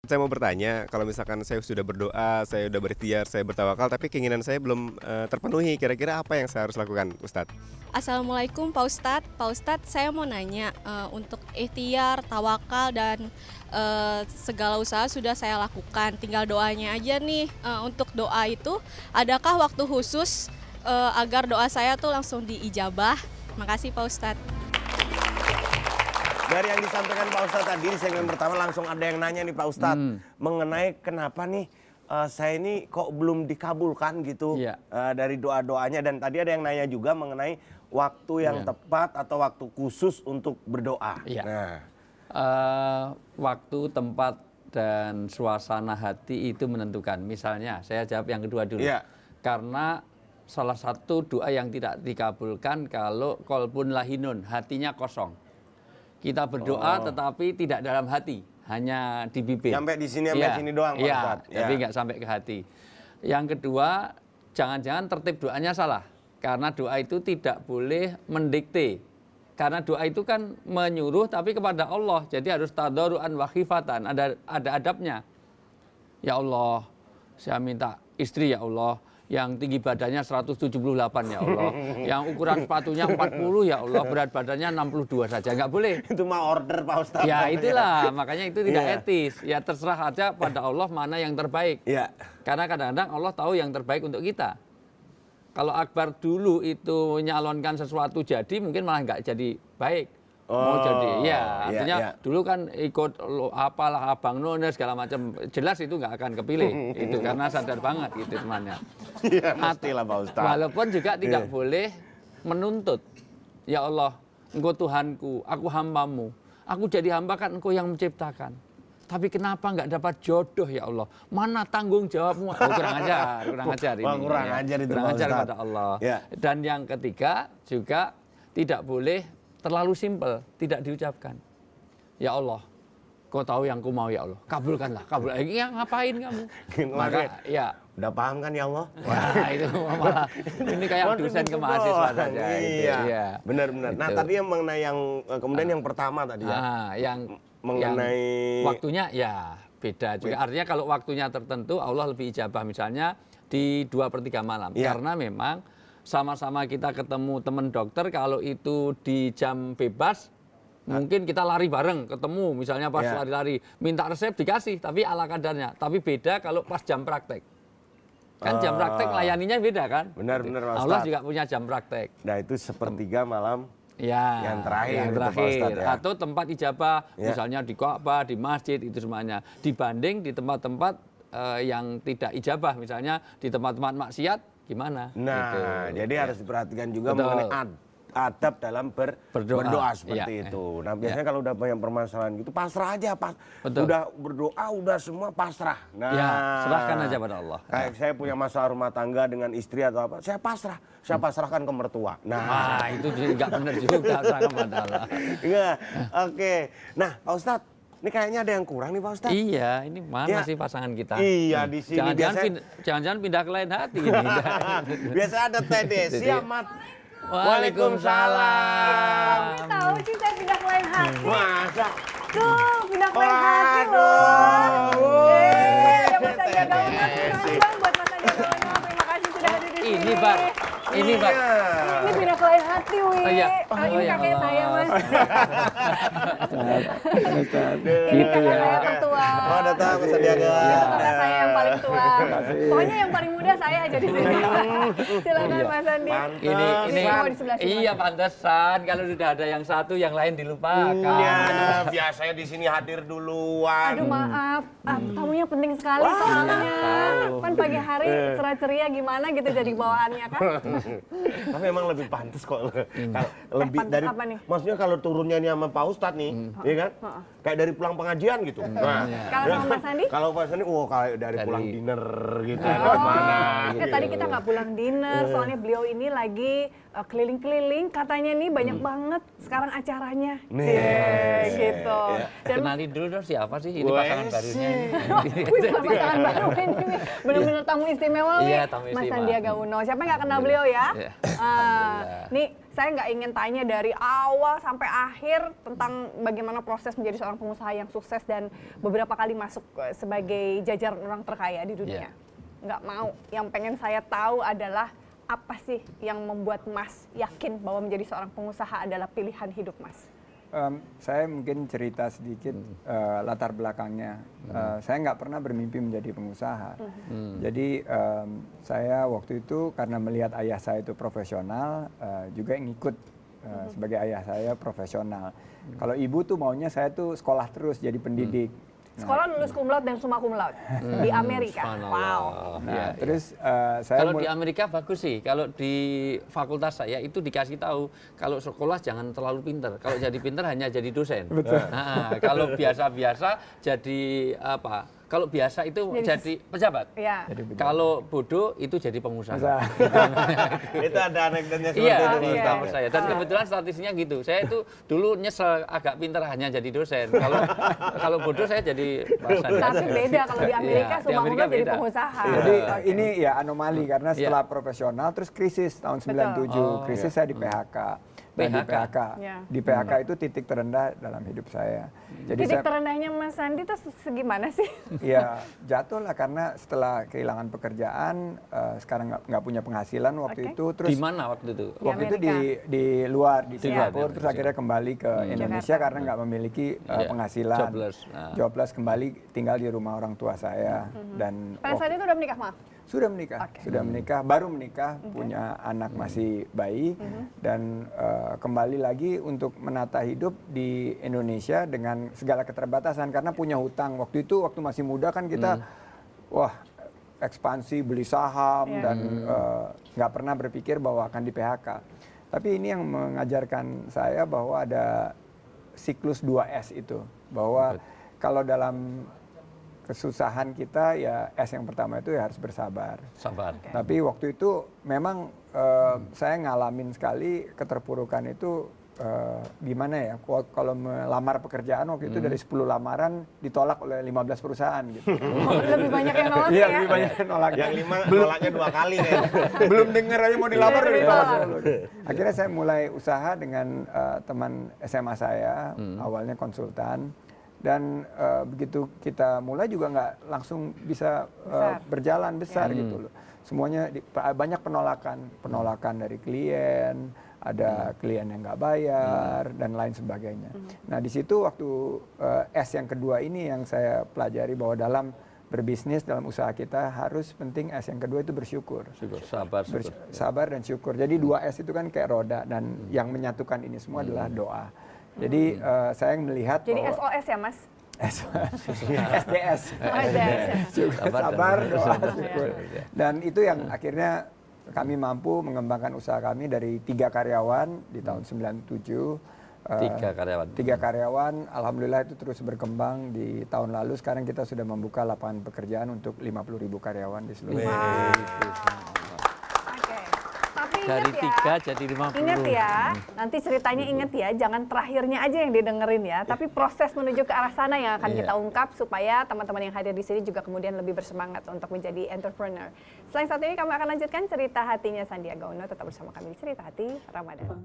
Saya mau bertanya, kalau misalkan saya sudah berdoa, saya sudah berikhtiar, saya bertawakal, tapi keinginan saya belum terpenuhi, kira-kira apa yang saya harus lakukan, Ustadz? Assalamualaikum Pak Ustadz. Pak Ustadz, saya mau nanya, untuk ikhtiar, tawakal, dan segala usaha sudah saya lakukan. Tinggal doanya aja nih. Untuk doa itu, adakah waktu khusus agar doa saya tuh langsung diijabah? Makasih Pak Ustadz. Dari yang disampaikan Pak Ustadz tadi, di segmen pertama langsung ada yang nanya nih Pak Ustadz. Mengenai kenapa nih saya ini kok belum dikabulkan gitu dari doa-doanya. Dan tadi ada yang nanya juga mengenai waktu yang tepat atau waktu khusus untuk berdoa. Nah. Waktu, tempat, dan suasana hati itu menentukan. Misalnya, saya jawab yang kedua dulu. Karena salah satu doa yang tidak dikabulkan kalau kolbun lahinun, hatinya kosong. Kita berdoa tetapi tidak dalam hati, hanya di bibir. Sampai di sini, sampai sini doang Pak Ustadz. Tapi nggak sampai ke hati. Yang kedua, jangan-jangan tertib doanya salah. Karena doa itu tidak boleh mendikte. Karena doa itu kan menyuruh tapi kepada Allah. Jadi harus tadarruan wa khifatan, ada adabnya. Ya Allah, saya minta istri ya Allah yang tinggi badannya 178 ya Allah, yang ukuran sepatunya 40 ya Allah, berat badannya 62 saja, nggak boleh. Itu mah order Pak Ustadz. Ya itulah, makanya itu tidak etis. Ya terserah aja pada Allah mana yang terbaik. Karena kadang-kadang Allah tahu yang terbaik untuk kita. Kalau Akbar dulu itu nyalonkan sesuatu jadi, mungkin malah nggak jadi baik. Mau jadi, artinya dulu kan ikut apalah Abang None segala macam, jelas itu nggak akan kepilih, itu karena sadar banget gitu temannya. Pastilah Pak Ustadz. Walaupun juga tidak boleh menuntut, ya Allah, Engkau Tuhanku, aku hambamu, aku jadi hamba kan Engkau yang menciptakan. Tapi kenapa nggak dapat jodoh ya Allah? Mana tanggung jawabmu? kurang ajar ini. Kurang ajar itu kurang Pak ajar Ustadz. pada Allah. Dan yang ketiga juga tidak boleh terlalu simpel, tidak diucapkan. Ya Allah, Kau tahu yang ku mau ya Allah, kabulkanlah, kabul. Ya ngapain kamu? Maka udah paham kan ya Allah? Wah itu malah ini kayak dosen ke mahasiswa saja. Benar-benar. Nah tadi yang mengenai yang kemudian yang pertama tadi yang mengenai waktunya ya beda juga. Artinya kalau waktunya tertentu Allah lebih ijabah misalnya di 2/3 malam. Karena memang sama-sama kita ketemu teman dokter, kalau itu di jam bebas, mungkin kita lari bareng, ketemu misalnya pas lari-lari, minta resep dikasih, tapi ala kadarnya. Tapi beda kalau pas jam praktek. Kan jam praktek layaninya beda kan? Benar-benar Pak Ustadz. Allah juga punya jam praktek. Nah itu 1/3 malam yang terakhir. Yang itu, terakhir. Pak Ustadz, Atau tempat ijabah, misalnya di Ka'bah, di masjid, itu semuanya. Dibanding di tempat-tempat yang tidak ijabah, misalnya di tempat-tempat maksiat, gimana? Nah, gitu. jadi harus diperhatikan juga mengenai adab dalam berdoa seperti itu. Nah, biasanya kalau udah banyak permasalahan gitu, pasrah aja, udah berdoa, udah semua pasrah. Nah, serahkan aja pada Allah. Kayak saya punya masalah rumah tangga dengan istri atau apa, saya pasrahkan ke mertua. Nah, itu nggak benar juga, serahkan pada Allah. Iya, oke. Nah, Pak Ustadz, ini kayaknya ada yang kurang nih Pak Ustadz. Iya, ini mana sih pasangan kita? Iya, di sini Jangan-jangan pindah ke lain hati. Ini. Biasa ada Teh Desi, Mat. Waalaikumsalam. Kamu tahu sih saya pindah ke lain hati. Masa? Tuh, pindah ke lain hati loh. Ya Mas Sandiaga Uno, bang buat Mas Sandiaga Uno. Terima kasih sudah hadir di sini. Ini Bar. Ini Bar. Ini pindah ke lain hati, Wi. Ini kakek saya, Mas. Gitu ya. Saya tertua. Oh, datang Mas Sandiaga. Kakak saya yang paling tua. Pokoknya yang paling muda saya aja di sini. Silakan Mas Sandi. Ini di sebelah sini. iya pantesan kalau sudah ada yang satu yang lain dilupakan. Iya, biasanya di sini hadir duluan. Aduh maaf, tamunya penting sekali soalnya. Kan pagi hari ceria-ceria gimana gitu jadi bawaannya kan. Tapi emang lebih pantas kok. Kalau lebih pantas dari apa nih? maksudnya kalau turunnya nih sama Pak Ustadz nih, iya kan? Kayak dari pulang pengajian gitu. Nah, Kalau sama Mas Sandi? kalau Pak Sandi, kayak dari pulang dinner gitu. Tadi kita nggak pulang dinner, soalnya beliau ini lagi keliling-keliling, katanya nih banyak banget sekarang acaranya. Gitu. Dan Kenalin dulu dong siapa sih ini pasangan barunya ini. Wih, pasangan baru ini benar-benar tamu istimewa, Iya, Wi. tamu Mas istimewa. Sandiaga Uno. Siapa nggak kenal beliau ya? Iya. Nih saya nggak ingin tanya dari awal sampai akhir tentang bagaimana proses menjadi seorang pengusaha yang sukses dan beberapa kali masuk sebagai jajaran orang terkaya di dunia. Nggak mau. Yang pengen saya tahu adalah apa sih yang membuat Mas yakin bahwa menjadi seorang pengusaha adalah pilihan hidup Mas? Saya mungkin cerita sedikit latar belakangnya. Saya nggak pernah bermimpi menjadi pengusaha. Jadi saya waktu itu karena melihat ayah saya itu profesional, juga ngikut sebagai ayah saya profesional. Kalau ibu tuh maunya saya tuh sekolah terus jadi pendidik. Sekolah lulus cum laude dan summa cum laude di Amerika. Wow. Nah, terus saya kalau di Amerika bagus sih. Kalau di fakultas saya itu dikasih tahu kalau sekolah jangan terlalu pinter. Kalau jadi pinter hanya jadi dosen. Betul. Nah, kalau biasa-biasa jadi apa? Kalau biasa itu jadi pejabat. Ya. Kalau bodoh itu jadi pengusaha. Itu ada anekdotnya seperti Iya, itu. di kampus saya. Dan kebetulan statistiknya gitu. Saya itu dulu nyesel agak pinter hanya jadi dosen. Kalau bodoh saya jadi pasan. Tapi beda kalau di Amerika Iya, di semua Amerika orang jadi beda. pengusaha. Jadi ini ya anomali karena setelah profesional terus krisis tahun 97. Oh, Krisis saya di PHK. Dan di PHK. Ya. Di PHK itu titik terendah dalam hidup saya. Jadi Titik saya terendahnya Mas Sandi itu segimana sih? ya jatuh lah karena setelah kehilangan pekerjaan, sekarang nggak punya penghasilan waktu itu. Terus Di mana waktu itu? waktu itu di luar di Singapura, terus akhirnya kembali ke Indonesia Jakarta. karena nggak memiliki penghasilan. Jobless. Nah. Jobless, kembali tinggal di rumah orang tua saya dan Pada saat itu udah menikah, maaf? sudah menikah, sudah menikah, baru menikah, punya anak masih bayi, dan kembali lagi untuk menata hidup di Indonesia dengan segala keterbatasan karena punya hutang. Waktu itu waktu masih muda kan kita, wah ekspansi beli saham dan nggak pernah berpikir bahwa akan di PHK. Tapi ini yang mengajarkan saya bahwa ada siklus 2S itu, bahwa kalau dalam kesusahan kita ya yang pertama itu ya harus bersabar. Sabar. Tapi waktu itu memang saya ngalamin sekali keterpurukan itu gimana ya, kalau melamar pekerjaan waktu itu dari 10 lamaran ditolak oleh 15 perusahaan gitu. Lebih banyak yang nolak Iya, ya? lebih banyak yang nolak. Yang 5 nolaknya 2 kali kayaknya. Belum denger aja mau dilamar udah ditolak. ditolak. Akhirnya saya mulai usaha dengan teman SMA saya, awalnya konsultan. Dan begitu kita mulai juga nggak langsung bisa berjalan besar gitu loh. Semuanya banyak penolakan dari klien, ada klien yang nggak bayar dan lain sebagainya. Nah di situ waktu S yang kedua ini yang saya pelajari bahwa dalam berbisnis, dalam usaha kita harus penting S yang kedua itu bersyukur. Sabar. Sabar dan syukur. Jadi 2S itu kan kayak roda dan yang menyatukan ini semua adalah doa. Jadi saya melihat Jadi bahwa SOS ya, Mas? SDS. Sabar, doa, syukur. Dan itu yang akhirnya kami mampu mengembangkan usaha kami dari 3 karyawan di tahun 97. 3 karyawan. 3 karyawan, alhamdulillah itu terus berkembang di tahun lalu. Sekarang kita sudah membuka lapangan pekerjaan untuk 50.000 karyawan di seluruh Indonesia. Oke. Tapi Dari ingat 3 jadi 50. Ingat ya, nanti ceritanya ingat ya, jangan terakhirnya aja yang didengerin ya, tapi proses menuju ke arah sana yang akan kita ungkap supaya teman-teman yang hadir di sini juga kemudian lebih bersemangat untuk menjadi entrepreneur. Selain satu ini kami akan lanjutkan cerita hatinya Sandiaga Uno, tetap bersama kami di Cerita Hati Ramadan.